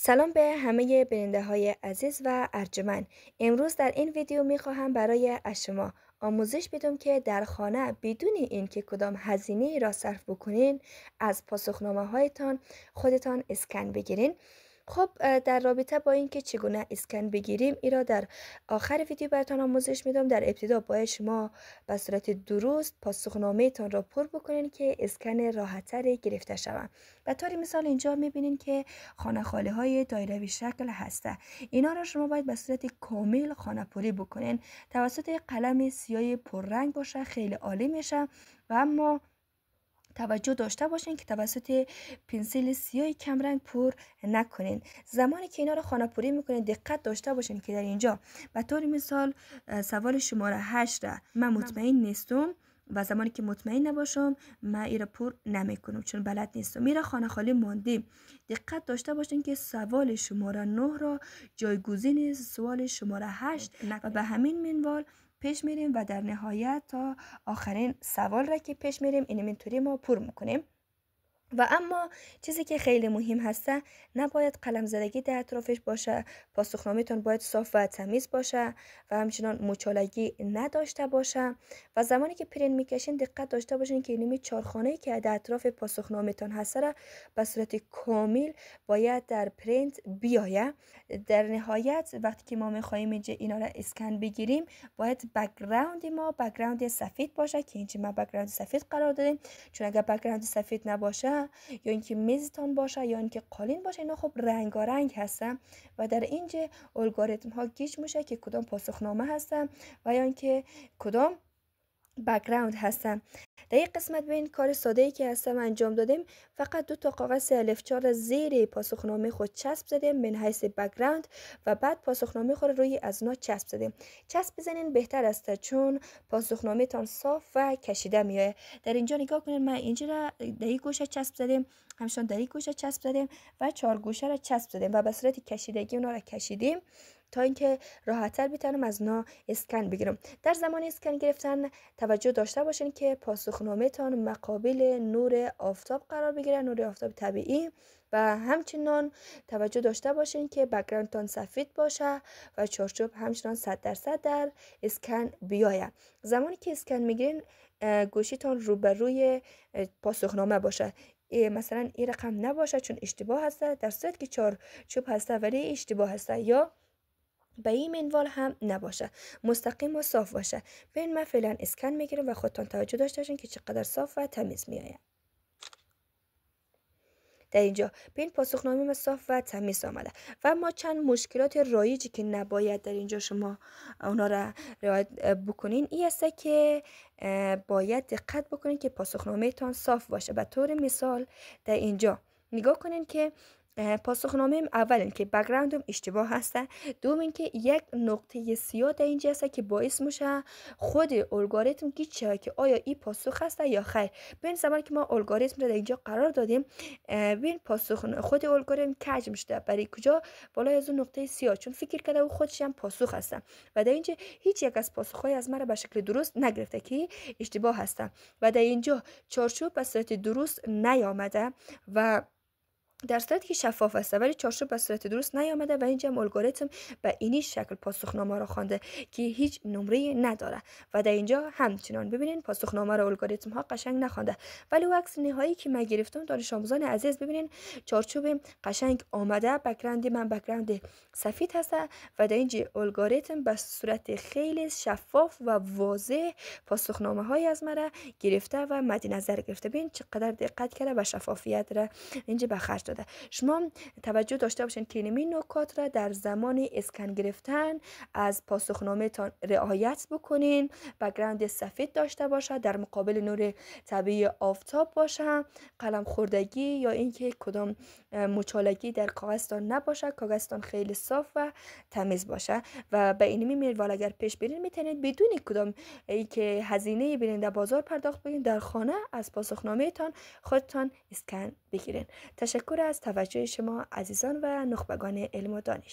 سلام به همه بیننده های عزیز و ارجمند. امروز در این ویدیو می خواهم برای از شما آموزش بدم که در خانه بدون اینکه کدام هزینه را صرف بکنین از پاسخنامه هایتان خودتان اسکن بگیرین. خب در رابطه با اینکه چگونه اسکن بگیریم این را در آخر ویدیو براتون آموزش میدم. در ابتدا باید شما به صورت درست پاسخنامه تان را پر بکنین که اسکن راحت‌تر گرفته شود. به طور مثال اینجا میبینین که خانه خالی های دایروی شکل هسته. اینا را شما باید به صورت کامل خانه پوری بکنین توسط قلم سیاه پررنگ باشه، خیلی عالی میشه. و اما توجه داشته باشین که توسط پنسل سیاه کمرنگ پر نکنین. زمانی که اینا رو خانه پوری میکنین دقت داشته باشین که در اینجا به طور مثال سوال شماره 8 را من مطمئن نیستم و زمانی که مطمئن نباشم من ایرا پر نمیکنم چون بلد نیستم. میرا خانه خالی ماندیم. دقت داشته باشین که سوال شماره 9 را جایگزین سوال شماره 8 و به همین منوال پیش میریم و در نهایت تا آخرین سوال را که پیش میریم اینطوری ما پر میکنیم. و اما چیزی که خیلی مهم هسته نباید قلم زدگی در اطرافش باشه. پاسخنامه تان باید صاف و تمیز باشه و همچنان مچالگی نداشته باشه. و زمانی که پرینت میکشین دقت داشته باشین که اینمی چارخانه که در اطراف پاسخنامه تان هسته را به صورت کامل باید در پرینت بیایه. در نهایت وقتی که ما میخوایم اینجا اینا را اسکن بگیریم باید بک‌گراند ما بک‌گراند سفید باشه که اینجا ما بک‌گراند سفید قرار دادیم، چون اگر بک‌گراند سفید نباشه یا اینکه میزتان باشه یا اینکه قالین باشه اینا خب رنگارنگ هستن و در اینجا الگوریتم ها گیج میشه که کدام پاسخنامه هستن و یا اینکه کدام بک‌گراند هستن. در این قسمت ببین کار ساده ای که هستم انجام دادیم. فقط 2 تا کاغذ الف 4 زیر پاسخنامه خود چسب زدیم من حیث بک‌گراند و بعد پاسخنامه خود روی از نا چسب زدیم. چسب بزنین بهتر است چون پاسخنامه تان صاف و کشیده میاد. در اینجا نگاه کنین من اینجا را در این گوشه چسب زدیم، همچنان در این گوشه چسب زدیم و 4 گوشه را چسب زدیم و به صورت کشیدگی اونا را کشیدیم تا اینکه راحت‌تر بتونم از نا اسکن بگیرم. در زمان اسکن گرفتن توجه داشته باشین که پاسخنامه تان مقابل نور آفتاب قرار بگیره، نور آفتاب طبیعی، و همچنان توجه داشته باشین که بک‌گراند تان سفید باشه و چارچوب همچنان 100% در اسکن بیاید. زمانی که اسکن میگیرین گوشیتان روبروی پاسخنامه باشه. مثلا این رقم نباشه چون اشتباه هسته، در صورتی که چارچوب هسته ولی اشتباه هسته، یا به این منوال هم نباشه، مستقیم و صاف باشه. ببین من فعلا اسکن میگیرم و خودتان توجه داشته باشین که چقدر صاف و تمیز میآید. در اینجا ببین پاسخنامه ما صاف و تمیز آمده و اما چند مشکلات رایجی که نباید در اینجا شما اونا را رعایت بکنین این است که باید دقت بکنین که پاسخنامه تان صاف باشه. به طور مثال در اینجا نگاه کنین که پاسخنامه اول این که بک‌گراندم اشتباه هسته، دوم این که یک نقطه سیاه در اینجا هست که باعث میشه خود الگوریتم گیج شه که آیا این پاسخ هسته یا خیر. ببین زمانی که ما الگوریتم رو در اینجا قرار دادیم ببین پاسخ خود الگوریتم کج میشه برای کجا بالای از اون نقطه سیاه، چون فکر کرده او خودش هم پاسخ هسته و در اینجا هیچ یک از پاسخهای از مرا به شکل درست نگرفته که اشتباه هسته و در اینجا چارچوب به صورت درست نیامده و در صورتی که شفاف است ولی چارچوب به صورت درست نیامده و اینجا الگوریتم به اینی شکل پاسخنامه را خوانده که هیچ نمره نداره و در اینجا همچنان ببینین پاسخنامه را الگوریتم ها قشنگ نخوانده. ولی او عکس نهایی که من گرفتم دانش آموزان عزیز ببینین چارچوب قشنگ آمده، بک‌گراند من بک‌گراند سفید هست و در اینجا الگوریتم به صورت خیلی شفاف و واضح پاسخنامه های از مرا گرفته و مد نظر گرفته. ببین چقدر دقت کرده و شفافیت را اینجا به خرج داده. شما توجه داشته باشین که این نکات را در زمان اسکن گرفتن از پاسخنامه تان رعایت بکنین. بک‌گراند سفید داشته باشه، در مقابل نور طبیعی آفتاب باشه، قلم خوردگی یا اینکه کدام مچالگی در کاغذتان نباشه، کاغذتان خیلی صاف و تمیز باشه و به اینمی منوال اگر پیش برین میتونید بدون کدام اینکه هزینه برین در بازار پرداخت بکنین در خانه از پاسخنامه تان خودتان اسکن بگیرین. تشکر از توجه شما عزیزان و نخبگان علم و دانش.